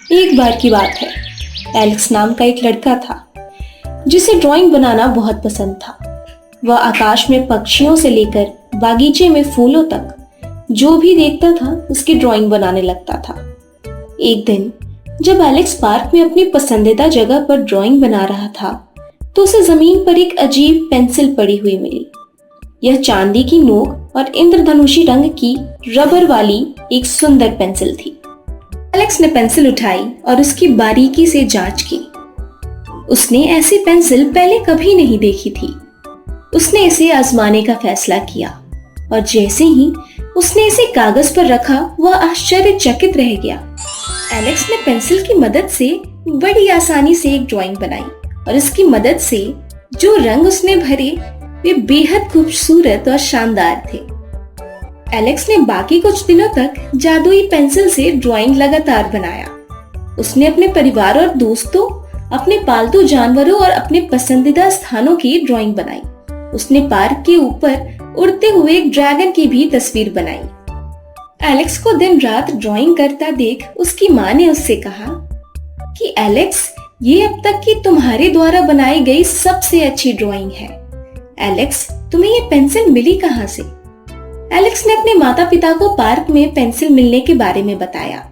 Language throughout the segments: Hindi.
एक बार की बात है। एलेक्स नाम का एक लड़का था जिसे ड्राइंग बनाना बहुत पसंद था। वह आकाश में पक्षियों से लेकर बागीचे में फूलों तक जो भी देखता था उसकी ड्राइंग बनाने लगता था। एक दिन जब एलेक्स पार्क में अपनी पसंदीदा जगह पर ड्राइंग बना रहा था तो उसे जमीन पर एक अजीब पेंसिल पड़ी हुई मिली। यह चांदी की नोक और इंद्रधनुषी रंग की रबर वाली एक सुंदर पेंसिल थी। एलेक्स ने पेंसिल उठाई और उसकी बारीकी से जांच की। उसने ऐसी पेंसिल पहले कभी नहीं देखी थी। उसने इसे आजमाने का फैसला किया और जैसे ही उसने इसे कागज पर रखा वह आश्चर्यचकित रह गया। एलेक्स ने पेंसिल की मदद से बड़ी आसानी से एक ड्राइंग बनाई और इसकी मदद से जो रंग उसने भरे वे बेहद खूबसूरत और शानदार थे। एलेक्स ने बाकी कुछ दिनों तक जादुई पेंसिल से ड्राइंग लगातार बनाया। उसने अपने परिवार और दोस्तों, अपने पालतू जानवरों और अपने पसंदीदा स्थानों की ड्राइंग बनाई। उसने पार्क के ऊपर उड़ते हुए एक ड्रैगन की भी तस्वीर बनाई। एलेक्स को दिन रात ड्राइंग करता देख उसकी माँ ने उससे कहा कि एलेक्स, ये अब तक की तुम्हारे द्वारा बनाई गई सबसे अच्छी ड्राइंग है। एलेक्स, तुम्हें ये पेंसिल मिली कहाँ से? एलेक्स ने अपने माता पिता को पार्क में पेंसिल मिलने के बारे में बताया।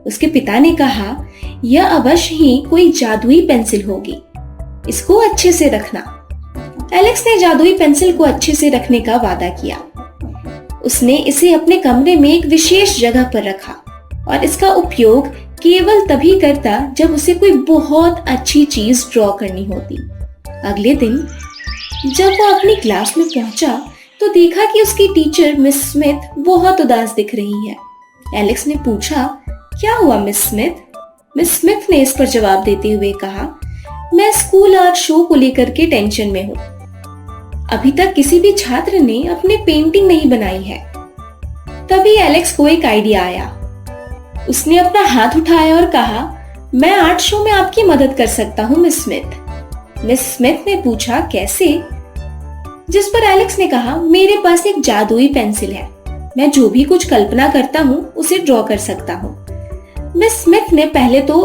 उसके पिता ने कहा, यह अवश्य ही कोई जादुई पेंसिल होगी, इसको अच्छे से रखना। एलेक्स ने जादुई पेंसिल को अच्छे से रखने का वादा किया। उसने इसे अपने कमरे में एक विशेष जगह पर रखा और इसका उपयोग केवल तभी करता जब उसे कोई बहुत अच्छी चीज ड्रॉ करनी होती। अगले दिन जब वो अपनी क्लास में पहुंचा तो देखा कि उसकी टीचर मिस स्मिथ बहुत उदास दिख रही है। एलेक्स ने पूछा, क्या हुआ मिस स्मिथ? मिस स्मिथ ने इस पर जवाब देते हुए कहा, मैं स्कूल आर्ट शो को लेकर के टेंशन में हूँ। अभी तक किसी भी छात्र ने अपनी पेंटिंग नहीं बनाई है। तभी एलेक्स को एक आइडिया आया। उसने अपना हाथ उठाया और कहा, मैं आर्ट शो में आपकी मदद कर सकता हूँ मिस स्मिथ। मिस स्मिथ ने पूछा, कैसे? जिस पर एलेक्स ने कहा, मेरे पास एक जादुई पेंसिल है, मैं जो भी कुछ कल्पना करता हूँ उसे ड्रॉ कर सकता हूँ। मिस स्मिथ ने पहले तो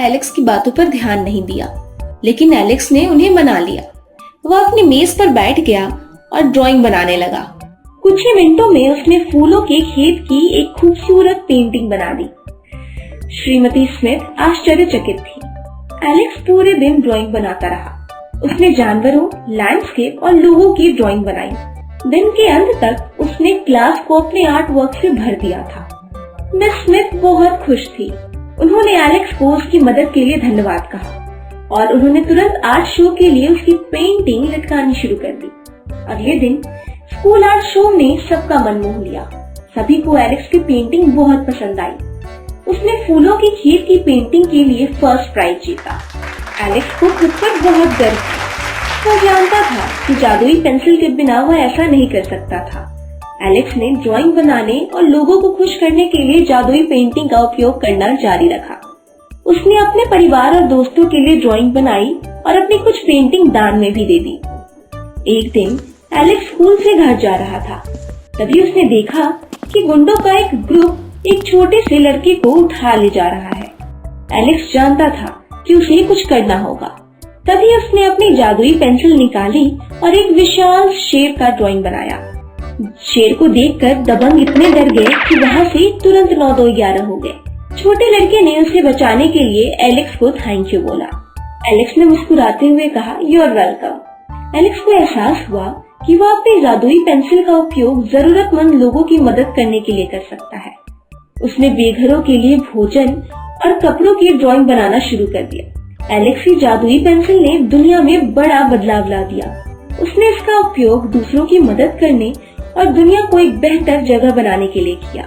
एलेक्स की बातों पर ध्यान नहीं दिया, लेकिन एलेक्स ने उन्हें मना लिया। वह अपनी मेज पर बैठ गया और ड्राइंग बनाने लगा। कुछ ही मिनटों में उसने फूलों के खेत की एक खूबसूरत पेंटिंग बना दी। श्रीमती स्मिथ आश्चर्यचकित थी। एलेक्स पूरे दिन ड्राइंग बनाता रहा। उसने जानवरों, लैंडस्केप और लोगों की ड्राइंग बनाई। दिन के अंत तक उसने क्लास को अपने आर्ट वर्क से भर दिया था। मिस स्मिथ बहुत खुश थी। उन्होंने एलेक्स को उसकी मदद के लिए धन्यवाद कहा और उन्होंने तुरंत आर्ट शो के लिए उसकी पेंटिंग लटकानी शुरू कर दी। अगले दिन स्कूल आर्ट शो ने सबका मन मोह लिया। सभी को एलेक्स की पेंटिंग बहुत पसंद आई। उसने फूलों की खेत की पेंटिंग के लिए फर्स्ट प्राइज जीता। एलेक्स को खुद पर बहुत गर्व था। वह जानता था कि जादुई पेंसिल के बिना वह ऐसा नहीं कर सकता था। एलेक्स ने ड्राइंग बनाने और लोगों को खुश करने के लिए जादुई पेंटिंग का उपयोग करना जारी रखा। उसने अपने परिवार और दोस्तों के लिए ड्राइंग बनाई और अपनी कुछ पेंटिंग दान में भी दे दी। एक दिन एलेक्स स्कूल से घर जा रहा था। तभी उसने देखा कि गुंडों का एक ग्रुप एक छोटे से लड़के को उठा ले जा रहा है। एलेक्स जानता था कि उसे कुछ करना होगा। तभी उसने अपनी जादुई पेंसिल निकाली और एक विशाल शेर का ड्राइंग बनाया। शेर को देखकर दबंग इतने डर गए कि वहाँ से तुरंत 9-2-11 हो गए। छोटे लड़के ने उसे बचाने के लिए एलेक्स को थैंक यू बोला। एलेक्स ने मुस्कुराते हुए कहा, यू आर वेलकम। एलेक्स को एहसास हुआ कि वह अपनी जादुई पेंसिल का उपयोग जरूरतमंद लोगों की मदद करने के लिए कर सकता है। उसने बेघरों के लिए भोजन और कपड़ों की ड्राइंग बनाना शुरू कर दिया। एलेक्स की जादुई पेंसिल ने दुनिया में बड़ा बदलाव ला दिया। उसने इसका उपयोग दूसरों की मदद करने और दुनिया को एक बेहतर जगह बनाने के लिए किया।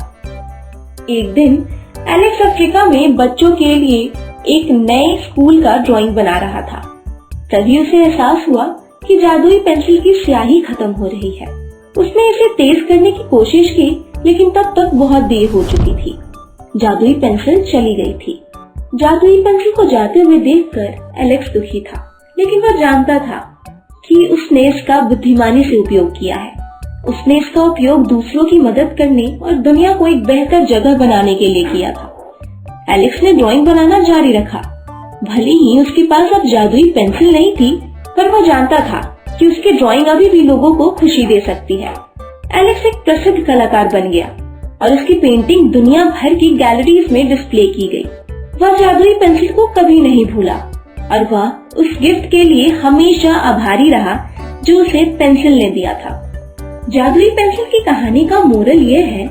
एक दिन एलेक्स अफ्रीका में बच्चों के लिए एक नए स्कूल का ड्राइंग बना रहा था। तभी उसे एहसास हुआ कि जादुई पेंसिल की स्याही खत्म हो रही है। उसने इसे तेज करने की कोशिश की, लेकिन तब तक बहुत देर हो चुकी थी। जादुई पेंसिल चली गई थी। जादुई पेंसिल को जाते हुए देखकर एलेक्स दुखी था, लेकिन वह जानता था कि उसने इसका बुद्धिमानी से उपयोग किया है। उसने इसका उपयोग दूसरों की मदद करने और दुनिया को एक बेहतर जगह बनाने के लिए किया था। एलेक्स ने ड्राइंग बनाना जारी रखा। भले ही उसके पास अब जादुई पेंसिल नहीं थी, पर वह जानता था कि उसकी ड्राइंग अभी भी लोगों को खुशी दे सकती है। एलेक्स एक प्रसिद्ध कलाकार बन गया और उसकी पेंटिंग दुनिया भर की गैलरीज में डिस्प्ले की गई। वह जादुई पेंसिल को कभी नहीं भूला और वह उस गिफ्ट के लिए हमेशा आभारी रहा जो उसे पेंसिल ने दिया था। जादुई पेंसिल की कहानी का मोरल यह है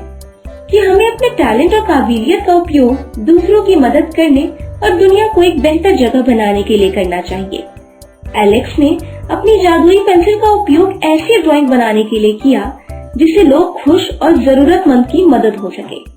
कि हमें अपने टैलेंट और काबिलियत का उपयोग दूसरों की मदद करने और दुनिया को एक बेहतर जगह बनाने के लिए करना चाहिए। एलेक्स ने अपनी जादुई पेंसिल का उपयोग ऐसी ड्राइंग बनाने के लिए किया जिससे लोग खुश और जरूरतमंद की मदद हो सके।